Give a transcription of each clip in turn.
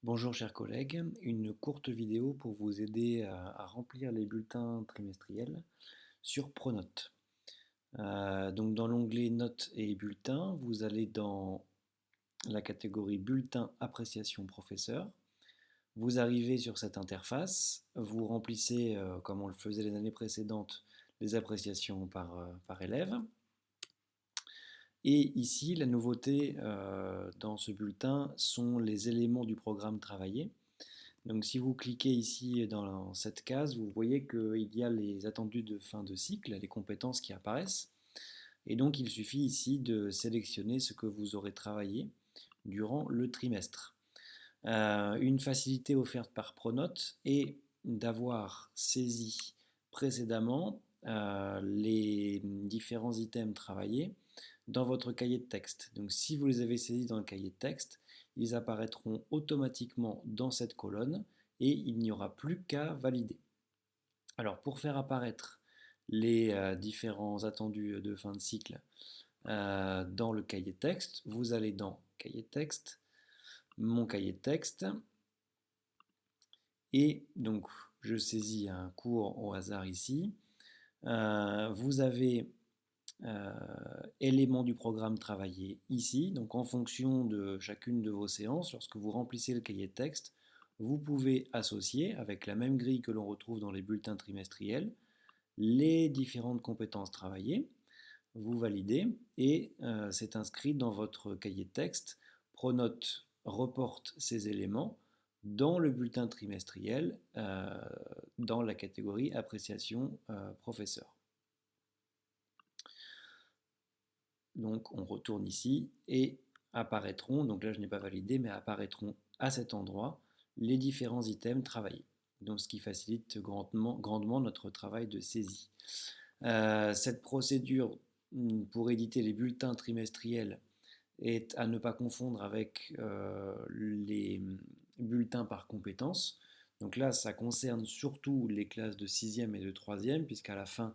Bonjour chers collègues, une courte vidéo pour vous aider à remplir les bulletins trimestriels sur Pronote. Donc dans l'onglet Notes et bulletins, vous allez dans la catégorie Bulletin appréciation professeur. Vous arrivez sur cette interface, vous remplissez, comme on le faisait les années précédentes, les appréciations par élève. Et ici, la nouveauté dans ce bulletin sont les éléments du programme travaillé. Donc si vous cliquez ici dans cette case, vous voyez qu'il y a les attendus de fin de cycle, les compétences qui apparaissent. Et donc il suffit ici de sélectionner ce que vous aurez travaillé durant le trimestre. Une facilité offerte par Pronote est d'avoir saisi précédemment les différents items travaillés dans votre cahier de texte. Donc si vous les avez saisis dans le cahier de texte, ils apparaîtront automatiquement dans cette colonne et il n'y aura plus qu'à valider. Alors pour faire apparaître les différents attendus de fin de cycle dans le cahier de texte, vous allez dans cahier de texte, mon cahier de texte, et donc je saisis un cours au hasard ici. Vous avez éléments du programme travaillé ici. Donc en fonction de chacune de vos séances, lorsque vous remplissez le cahier de texte, vous pouvez associer, avec la même grille que l'on retrouve dans les bulletins trimestriels, les différentes compétences travaillées. Vous validez et c'est inscrit dans votre cahier de texte. Pronote reporte ces éléments dans le bulletin trimestriel dans la catégorie appréciation professeur. Donc on retourne ici et apparaîtront, donc là je n'ai pas validé, mais apparaîtront à cet endroit les différents items travaillés. Donc ce qui facilite grandement notre travail de saisie. Cette procédure pour éditer les bulletins trimestriels est à ne pas confondre avec les bulletins par compétences. Donc là, ça concerne surtout les classes de 6e et de 3e, puisqu'à la fin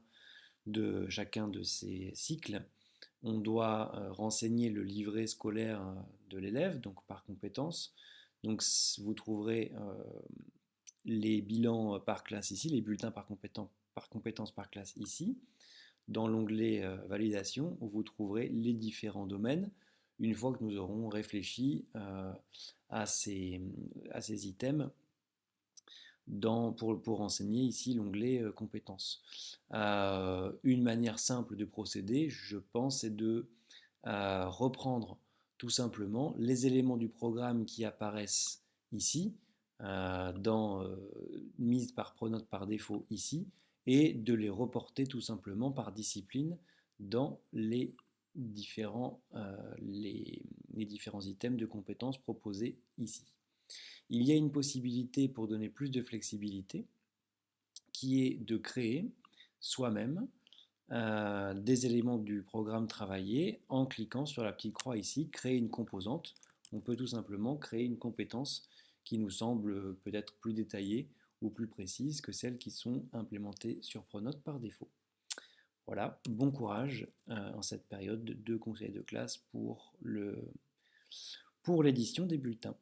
de chacun de ces cycles, on doit renseigner le livret scolaire de l'élève, donc par compétence. Donc vous trouverez les bilans par classe ici, les bulletins par compétence par classe ici. Dans l'onglet validation, où vous trouverez les différents domaines, une fois que nous aurons réfléchi à ces items pour renseigner ici l'onglet compétences. Une manière simple de procéder, je pense, c'est de reprendre tout simplement les éléments du programme qui apparaissent ici, mise par Pronote par défaut ici, et de les reporter tout simplement par discipline dans les différents items de compétences proposés ici. Il y a une possibilité pour donner plus de flexibilité qui est de créer soi-même des éléments du programme travaillé en cliquant sur la petite croix ici, créer une composante. On peut tout simplement créer une compétence qui nous semble peut-être plus détaillée ou plus précise que celles qui sont implémentées sur Pronote par défaut. Voilà, bon courage en cette période de conseil de classe pour l'édition des bulletins.